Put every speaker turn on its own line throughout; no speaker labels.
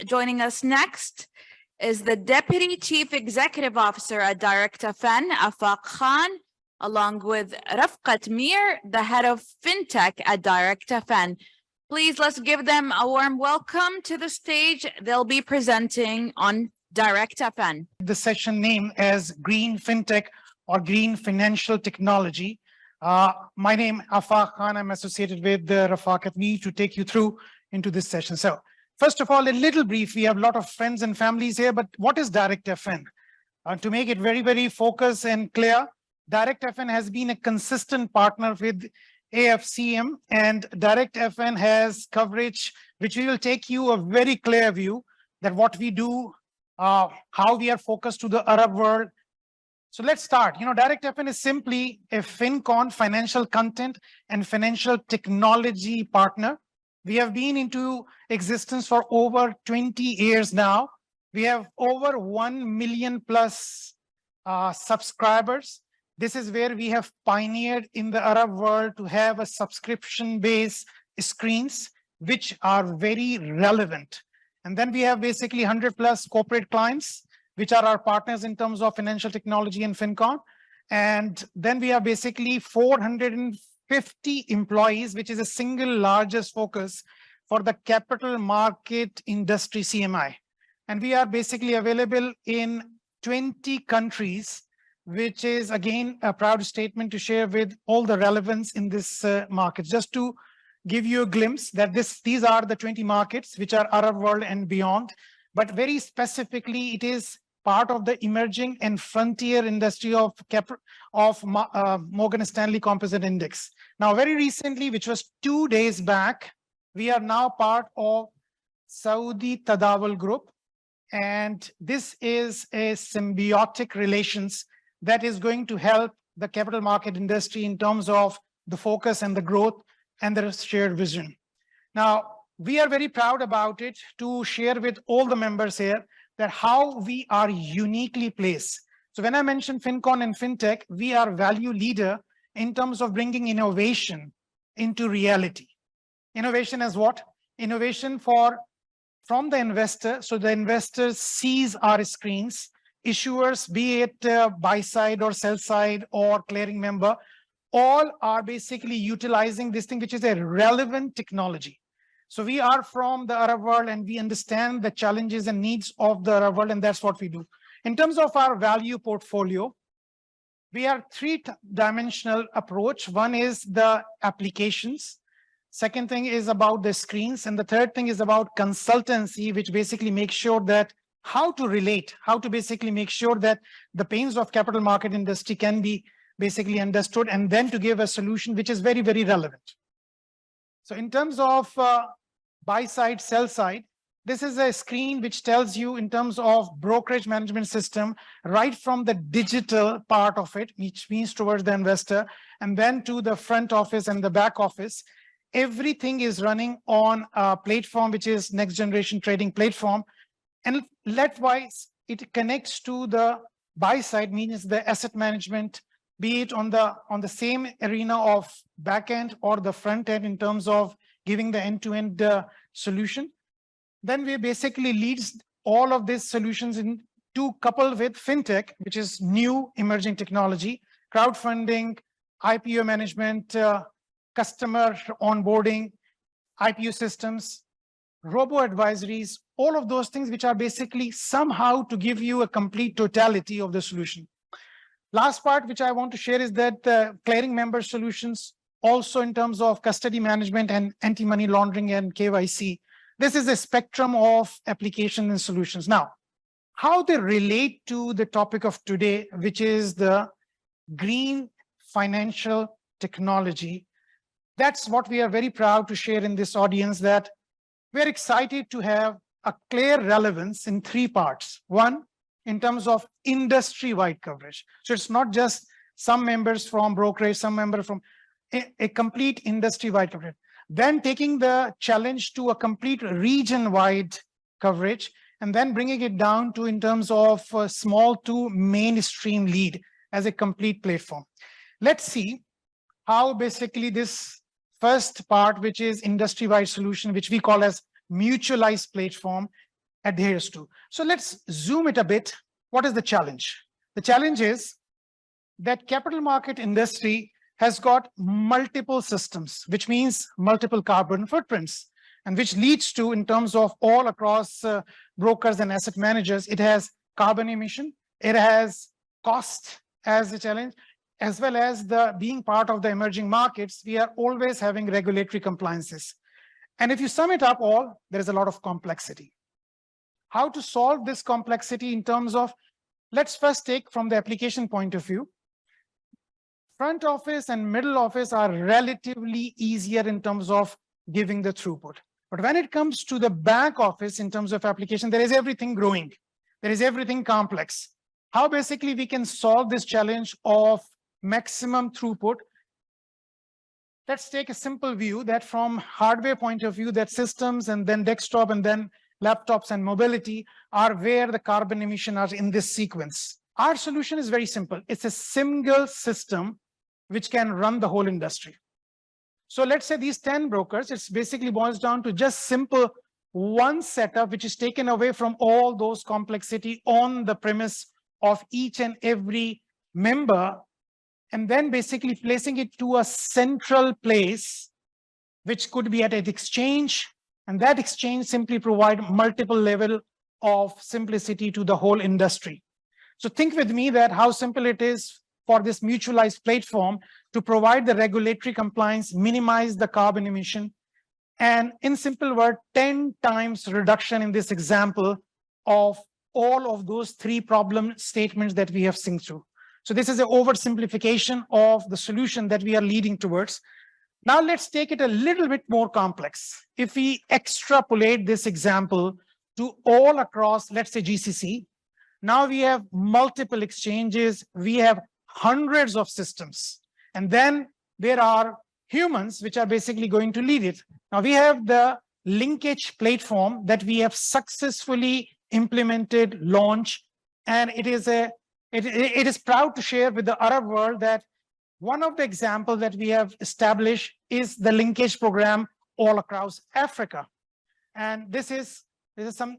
Joining us next is the Deputy Chief Executive Officer at DirectFN, Afaq Khan, along with Rafqat Mir, the Head of FinTech at DirectFN. Please, let's give them a warm welcome to the stage. They'll be presenting on DirectFN.
The session name as Green FinTech or Green Financial Technology. My name is Afaq Khan. I'm associated with Rafqat Mir to take you through into this session. So, first of all, a little brief. We have a lot of friends and families here, but what is DirectFN? To make it very, very focused and clear, DirectFN has been a consistent partner with AFCM, and DirectFN has coverage which we will take you a very clear view that what we do, how we are focused to the Arab world. So let's start. DirectFN is simply a FinCon, financial content and financial technology partner. We have been into existence for over 20 years now. We have over 1 million plus subscribers. This is where we have pioneered in the Arab world to have a subscription-based screens, which are very relevant. And then we have basically 100 plus corporate clients, which are our partners in terms of financial technology and FinCon. And then we have basically 450 employees, which is the single largest focus for the capital market industry CMI. And we are basically available in 20 countries, which is again a proud statement to share with all the relevance in this market. Just to give you a glimpse that these are the 20 markets which are Arab world and beyond, but very specifically it is part of the emerging and frontier industry of Morgan Stanley Composite Index. Now, very recently, which was 2 days back, we are now part of Saudi Tadawul Group, and this is a symbiotic relations that is going to help the capital market industry in terms of the focus and the growth and the shared vision. Now, we are very proud about it to share with all the members here that how we are uniquely placed. So when I mention FinCon and FinTech, we are value leader in terms of bringing innovation into reality. Innovation as what? Innovation from the investor. So the investor sees our screens, issuers, be it buy side or sell side or clearing member, all are basically utilizing this thing, which is a relevant technology. So we are from the Arab world and we understand the challenges and needs of the Arab world, and that's what we do. In terms of our value portfolio, we are three-dimensional approach. One is the applications. Second thing is about the screens. And the third thing is about consultancy, which basically makes sure that how to relate, how to basically make sure that the pains of capital market industry can be basically understood, and then to give a solution which is very, very relevant. So in terms of buy side, sell side, this is a screen which tells you in terms of brokerage management system, right from the digital part of it, which means towards the investor, and then to the front office and the back office. Everything is running on a platform which is next generation trading platform. And likewise, it connects to the buy side, means the asset management, be it on the same arena of back end or the front end in terms of giving the end-to-end solution. Then we basically leads all of these solutions in to couple with FinTech, which is new emerging technology, crowdfunding, IPO management, customer onboarding, IPO systems, robo-advisories, all of those things which are basically somehow to give you a complete totality of the solution. Last part which I want to share is that clearing member solutions, also in terms of custody management and anti-money laundering and KYC. This is a spectrum of applications and solutions. Now, how they relate to the topic of today, which is the green financial technology. That's what we are very proud to share in this audience, that we're excited to have a clear relevance in 3 parts. One, in terms of industry-wide coverage. So it's not just some members from brokerage, some member from a complete industry-wide coverage. Then taking the challenge to a complete region-wide coverage, and then bringing it down to in terms of small to mainstream lead as a complete platform. Let's see how basically this first part, which is industry-wide solution, which we call as mutualized platform, adheres to. So let's zoom it a bit. What is the challenge? The challenge is that capital market industry has got multiple systems, which means multiple carbon footprints, and which leads to, in terms of all across brokers and asset managers, it has carbon emission, it has cost as a challenge, as well as the being part of the emerging markets, we are always having regulatory compliances. And if you sum it up all, there is a lot of complexity. How to solve this complexity in terms of, let's first take from the application point of view. Front office and middle office are relatively easier in terms of giving the throughput. But when it comes to the back office in terms of application, there is everything growing. There is everything complex. How basically we can solve this challenge of maximum throughput? Let's take a simple view that from hardware point of view, that systems and then desktop and then laptops and mobility are where the carbon emission are in this sequence. Our solution is very simple. It's a single system which can run the whole industry. So let's say these 10 brokers, it's basically boils down to just simple one setup, which is taken away from all those complexity on the premise of each and every member, and then basically placing it to a central place, which could be at an exchange, and that exchange simply provide multiple level of simplicity to the whole industry. So think with me that how simple it is for this mutualized platform to provide the regulatory compliance, minimize the carbon emission, and in simple word, 10 times reduction in this example of all of those three problem statements that we have seen through. So this is an oversimplification of the solution that we are leading towards. Now let's take it a little bit more complex. If we extrapolate this example to all across, let's say GCC, now we have multiple exchanges, we have hundreds of systems, and then there are humans which are basically going to lead it. Now we have the linkage platform that we have successfully implemented, launched, and it is proud to share with the Arab world that one of the examples that we have established is the linkage program all across Africa. And this is some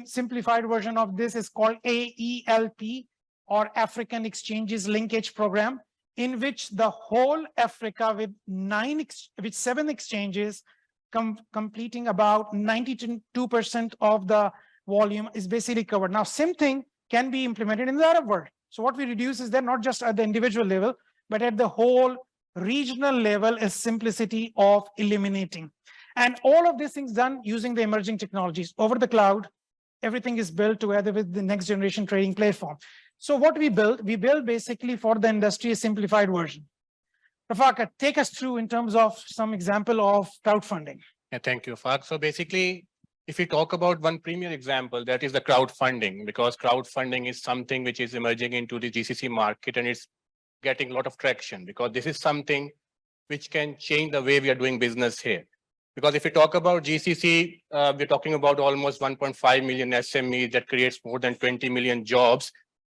simplified version of this is called AELP, or African Exchanges Linkage Program, in which the whole Africa with 7 exchanges completing about 92% of the volume is basically covered. Now, same thing can be implemented in the Arab world. So what we reduce is that not just at the individual level, but at the whole regional level is simplicity of eliminating. And all of these things done using the emerging technologies over the cloud. Everything is built together with the next generation trading platform. So what we build basically for the industry a simplified version. Rafaq, take us through in terms of some example of crowdfunding.
Yeah, thank you, Faq. So basically, if we talk about one premier example, that is the crowdfunding, because crowdfunding is something which is emerging into the GCC market, and it's getting a lot of traction because this is something which can change the way we are doing business here. Because if we talk about GCC, we're talking about almost 1.5 million SMEs that creates more than 20 million jobs.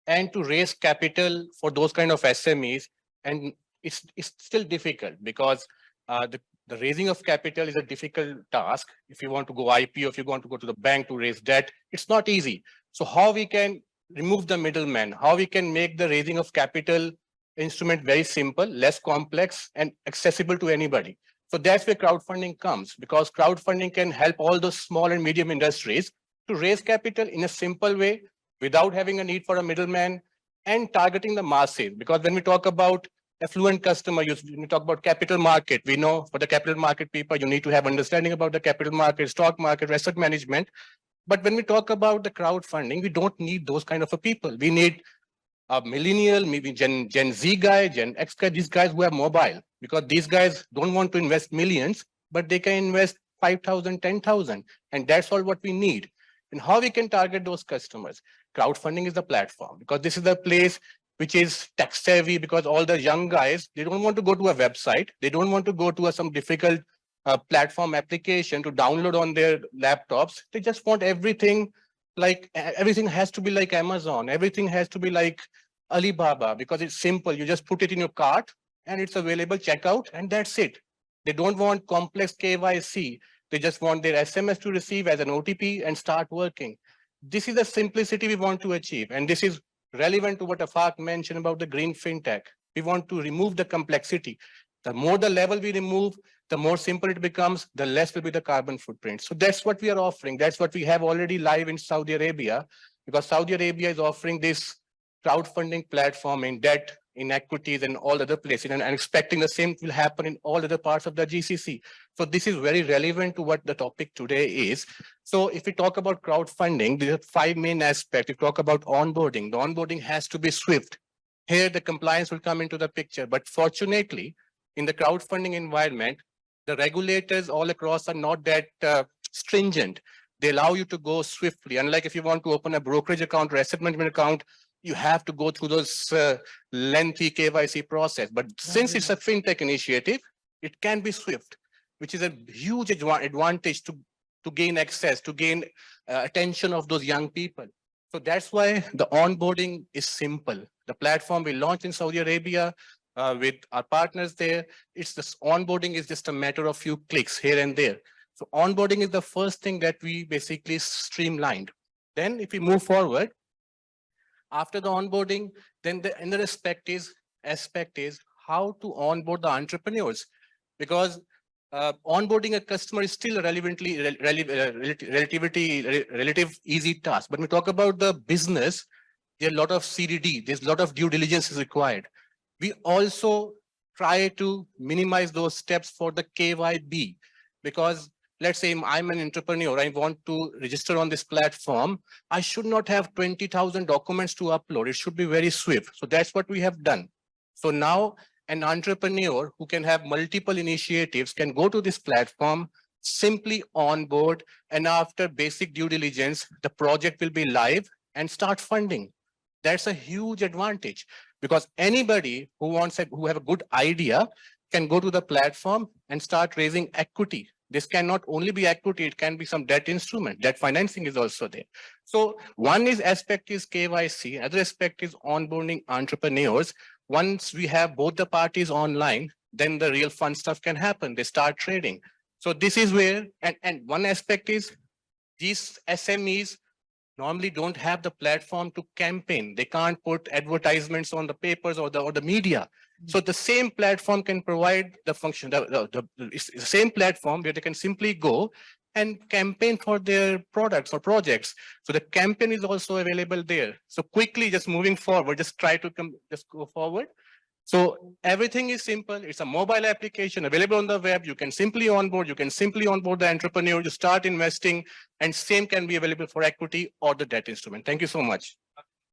And to raise capital for those kind of SMEs, and it's still difficult because the raising of capital is a difficult task. If you want to go IPO, if you want to go to the bank to raise debt, it's not easy. So how we can remove the middleman, how we can make the raising of capital instrument very simple, less complex, and accessible to anybody. So that's where crowdfunding comes, because crowdfunding can help all those small and medium industries to raise capital in a simple way without having a need for a middleman and targeting the masses. Because when we talk about affluent customer, when we talk about capital market, we know for the capital market people, you need to have understanding about the capital market, stock market, asset management. But when we talk about the crowdfunding, we don't need those kind of a people. We need a millennial, maybe Gen Z guy, Gen X guy, these guys who are mobile, because these guys don't want to invest millions, but they can invest 5,000, 10,000. And that's all what we need. And how we can target those customers? Crowdfunding is the platform, because this is the place which is tech savvy, because all the young guys, they don't want to go to a website. They don't want to go to some difficult platform application to download on their laptops. They just want everything everything has to be like Amazon. Everything has to be like Alibaba, because it's simple. You just put it in your cart and it's available, checkout, and that's it. They don't want complex KYC. They just want their SMS to receive as an OTP and start working. This is the simplicity we want to achieve. And this is relevant to what Afaq mentioned about the Green FinTech. We want to remove the complexity. The more the level we remove, the more simple it becomes, the less will be the carbon footprint. So that's what we are offering. That's what we have already live in Saudi Arabia, because Saudi Arabia is offering this crowdfunding platform in debt, in equities, and all other places, and expecting the same will happen in all other parts of the GCC. So this is very relevant to what the topic today is. So if we talk about crowdfunding, there are 5 main aspects. If we talk about onboarding, the onboarding has to be swift. Here, the compliance will come into the picture. But fortunately, in the crowdfunding environment, the regulators all across are not that stringent. They allow you to go swiftly. Unlike if you want to open a brokerage account or asset management account, you have to go through those lengthy KYC process. But since it's a fintech initiative, it can be swift, which is a huge advantage to gain access, to gain attention of those young people. So that's why the onboarding is simple. The platform we launched in Saudi Arabia with our partners there, it's just onboarding is just a matter of few clicks here and there. So onboarding is the first thing that we basically streamlined. Then if we move forward, after the onboarding, then the another aspect is how to onboard the entrepreneurs, because onboarding a customer is still a relative easy task. But when we talk about the business, there are a lot of CDD, there's a lot of due diligence is required. We also try to minimize those steps for the KYB, because let's say I'm an entrepreneur, I want to register on this platform. I should not have 20,000 documents to upload. It should be very swift. So that's what we have done. So now an entrepreneur who can have multiple initiatives can go to this platform, simply onboard, and after basic due diligence, the project will be live and start funding. That's a huge advantage, because anybody who have a good idea can go to the platform and start raising equity. This can not only be equity, it can be some debt instrument. Debt financing is also there. So one aspect is KYC, other aspect is onboarding entrepreneurs. Once we have both the parties online, then the real fun stuff can happen. They start trading. So this is where, and one aspect is these SMEs normally don't have the platform to campaign. They can't put advertisements on the papers or the media. So the same platform can provide the function, it's the same platform where they can simply go and campaign for their products or projects. So the campaign is also available there. So quickly, just moving forward, just try to just go forward. So everything is simple. It's a mobile application available on the web. You can simply onboard. You can simply onboard the entrepreneur. You start investing, and same can be available for equity or the debt instrument. Thank you so much.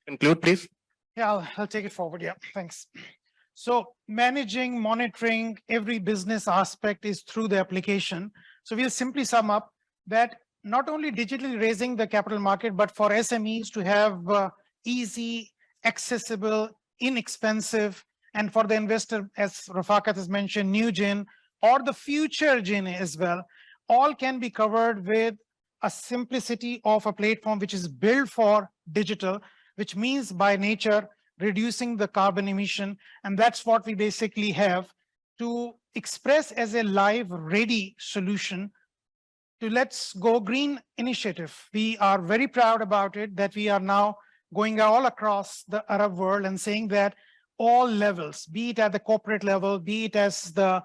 Conclude, please.
Yeah, I'll take it forward. Yeah, thanks. So managing, monitoring every business aspect is through the application. So we'll simply sum up that not only digitally raising the capital market, but for SMEs to have easy, accessible, inexpensive, and for the investor, as Rafaqat has mentioned, new gen or the future gen as well, all can be covered with a simplicity of a platform which is built for digital, which means by nature reducing the carbon emission. And that's what we basically have to express as a live ready solution to Let's Go Green initiative. We are very proud about it, that we are now going all across the Arab world and saying that all levels, be it at the corporate level, be it as the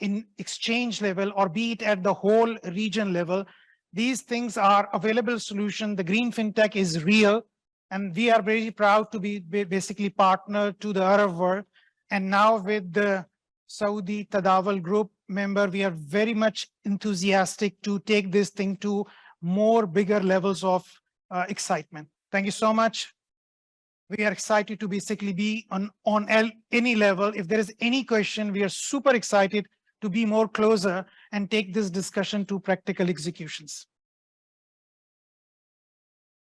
in exchange level, or be it at the whole region level, these things are available solution. The Green FinTech is real. And we are very proud to be basically partner to the Arab world. And now with the Saudi Tadawul Group member, we are very much enthusiastic to take this thing to more bigger levels of excitement. Thank you so much. We are excited to basically be on any level. If there is any question, we are super excited to be more closer and take this discussion to practical executions.